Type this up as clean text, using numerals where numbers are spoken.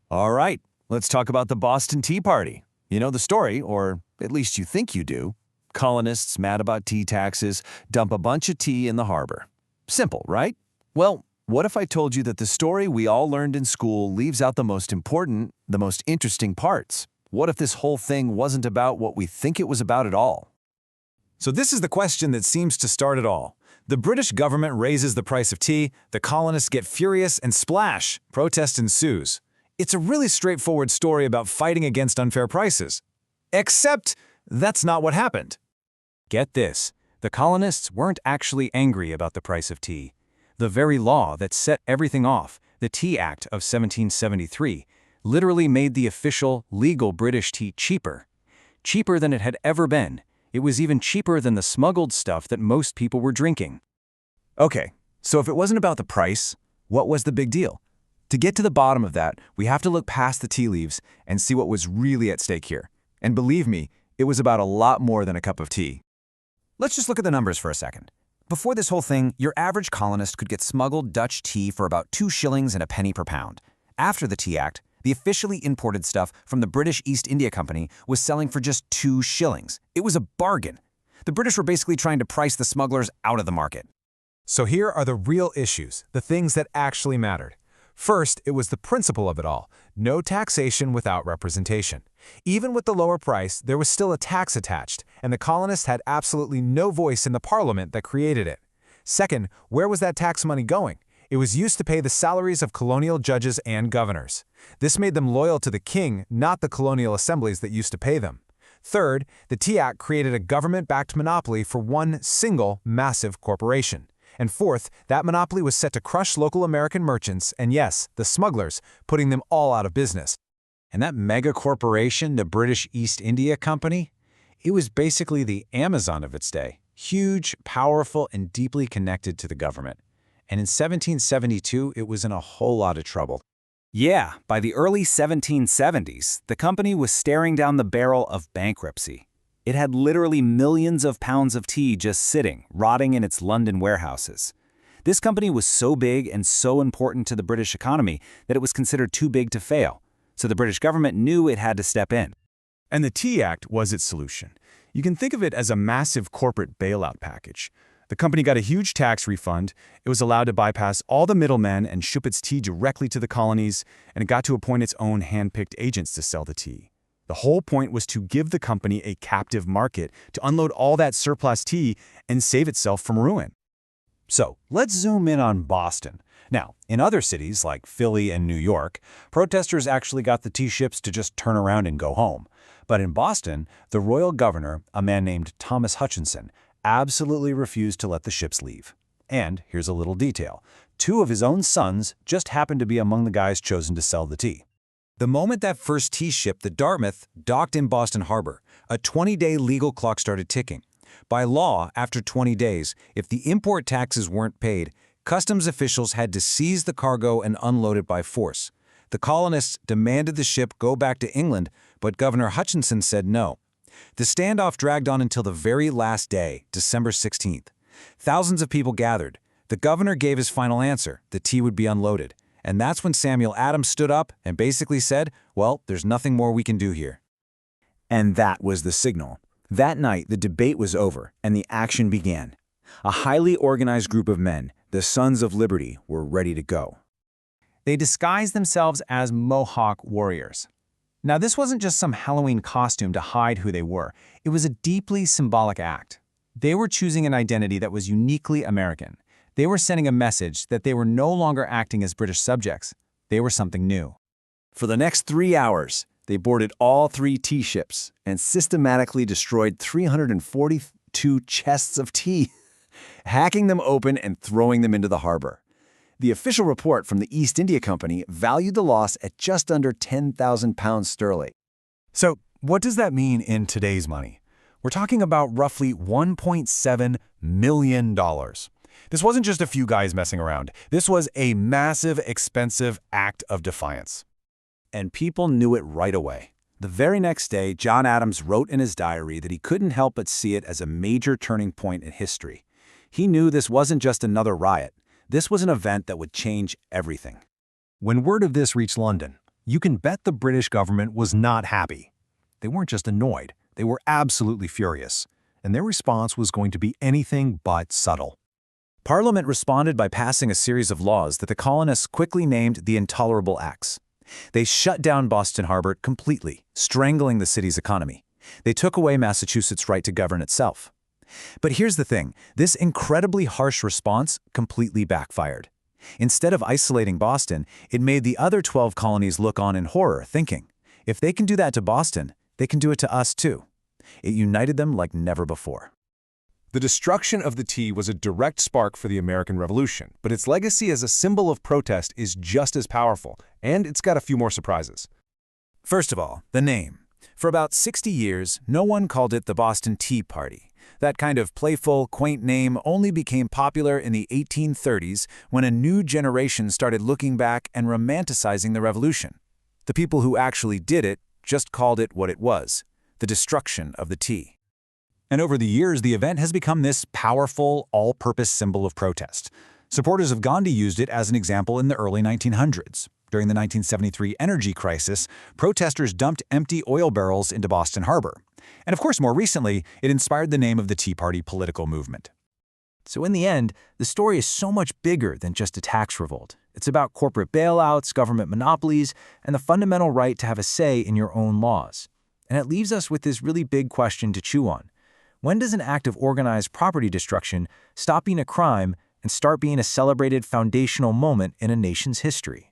All right, let's talk about the Boston Tea Party. You know the story, or at least you think you do. Colonists, mad about tea taxes, dump a bunch of tea in the harbor. Simple, right? Well, what if I told you that the story we all learned in school leaves out the most important, the most interesting parts? What if this whole thing wasn't about what we think it was about at all? So this is the question that seems to start it all. The British government raises the price of tea, the colonists get furious, and splash, protest ensues. It's a really straightforward story about fighting against unfair prices. Except that's not what happened. Get this, the colonists weren't actually angry about the price of tea. The very law that set everything off, the Tea Act of 1773, literally made the official, legal British tea cheaper. Cheaper than it had ever been. It was even cheaper than the smuggled stuff that most people were drinking. Okay, so if it wasn't about the price, what was the big deal? To get to the bottom of that, we have to look past the tea leaves and see what was really at stake here. And believe me, it was about a lot more than a cup of tea. Let's just look at the numbers for a second. Before this whole thing, your average colonist could get smuggled Dutch tea for about 2 shillings and a penny per pound. After the Tea Act, the officially imported stuff from the British East India Company was selling for just 2 shillings. It was a bargain. The British were basically trying to price the smugglers out of the market. So here are the real issues, the things that actually mattered. First, it was the principle of it all. No taxation without representation. Even with the lower price, there was still a tax attached, and the colonists had absolutely no voice in the parliament that created it. Second, where was that tax money going? It was used to pay the salaries of colonial judges and governors. This made them loyal to the king, not the colonial assemblies that used to pay them. Third, the Tea Act created a government-backed monopoly for one single, massive corporation. And fourth, that monopoly was set to crush local American merchants, and yes, the smugglers, putting them all out of business. And that mega corporation, the British East India Company, it was basically the Amazon of its day. Huge, powerful, and deeply connected to the government. And in 1772, it was in a whole lot of trouble. Yeah, by the early 1770s, the company was staring down the barrel of bankruptcy. It had literally millions of pounds of tea just sitting, rotting in its London warehouses. This company was so big and so important to the British economy that it was considered too big to fail. So the British government knew it had to step in. And the Tea Act was its solution. You can think of it as a massive corporate bailout package. The company got a huge tax refund, it was allowed to bypass all the middlemen and ship its tea directly to the colonies, and it got to appoint its own hand-picked agents to sell the tea. The whole point was to give the company a captive market to unload all that surplus tea and save itself from ruin. So, let's zoom in on Boston. Now, in other cities like Philly and New York, protesters actually got the tea ships to just turn around and go home. But in Boston, the royal governor, a man named Thomas Hutchinson, absolutely refused to let the ships leave. And here's a little detail. 2 of his own sons just happened to be among the guys chosen to sell the tea. The moment that first tea ship, the Dartmouth, docked in Boston Harbor, a 20-day legal clock started ticking. By law, after 20 days, if the import taxes weren't paid, customs officials had to seize the cargo and unload it by force. The colonists demanded the ship go back to England, but Governor Hutchinson said no. The standoff dragged on until the very last day, December 16th. Thousands of people gathered. The governor gave his final answer, the tea would be unloaded. And that's when Samuel Adams stood up and basically said, well, there's nothing more we can do here. And that was the signal. That night, the debate was over, and the action began. A highly organized group of men, the Sons of Liberty, were ready to go. They disguised themselves as Mohawk warriors. Now, this wasn't just some Halloween costume to hide who they were. It was a deeply symbolic act. They were choosing an identity that was uniquely American. They were sending a message that they were no longer acting as British subjects. They were something new. For the next 3 hours, they boarded all 3 tea ships and systematically destroyed 342 chests of tea, hacking them open and throwing them into the harbor. The official report from the East India Company valued the loss at just under 10,000 pounds sterling. So, what does that mean in today's money? We're talking about roughly $1.7 million. This wasn't just a few guys messing around. This was a massive, expensive act of defiance. And people knew it right away. The very next day, John Adams wrote in his diary that he couldn't help but see it as a major turning point in history. He knew this wasn't just another riot. This was an event that would change everything. When word of this reached London, You can bet the British government was not happy. They weren't just annoyed, they were absolutely furious, and their response was going to be anything but subtle. Parliament responded by passing a series of laws that the colonists quickly named the Intolerable Acts. They shut down Boston Harbor completely, strangling the city's economy. They took away Massachusetts' right to govern itself. But here's the thing, this incredibly harsh response completely backfired. Instead of isolating Boston, it made the other 12 colonies look on in horror, thinking, if they can do that to Boston, they can do it to us too. It united them like never before. The destruction of the tea was a direct spark for the American Revolution, but its legacy as a symbol of protest is just as powerful, and it's got a few more surprises. First of all, the name. For about 60 years, no one called it the Boston Tea Party. That kind of playful, quaint name only became popular in the 1830s when a new generation started looking back and romanticizing the revolution. The people who actually did it just called it what it was, the destruction of the tea. And over the years, the event has become this powerful, all-purpose symbol of protest. Supporters of Gandhi used it as an example in the early 1900s. During the 1973 energy crisis, protesters dumped empty oil barrels into Boston Harbor. And of course, more recently, it inspired the name of the Tea Party political movement. So in the end, the story is so much bigger than just a tax revolt. It's about corporate bailouts, government monopolies, and the fundamental right to have a say in your own laws. And it leaves us with this really big question to chew on. When does an act of organized property destruction stop being a crime and start being a celebrated foundational moment in a nation's history?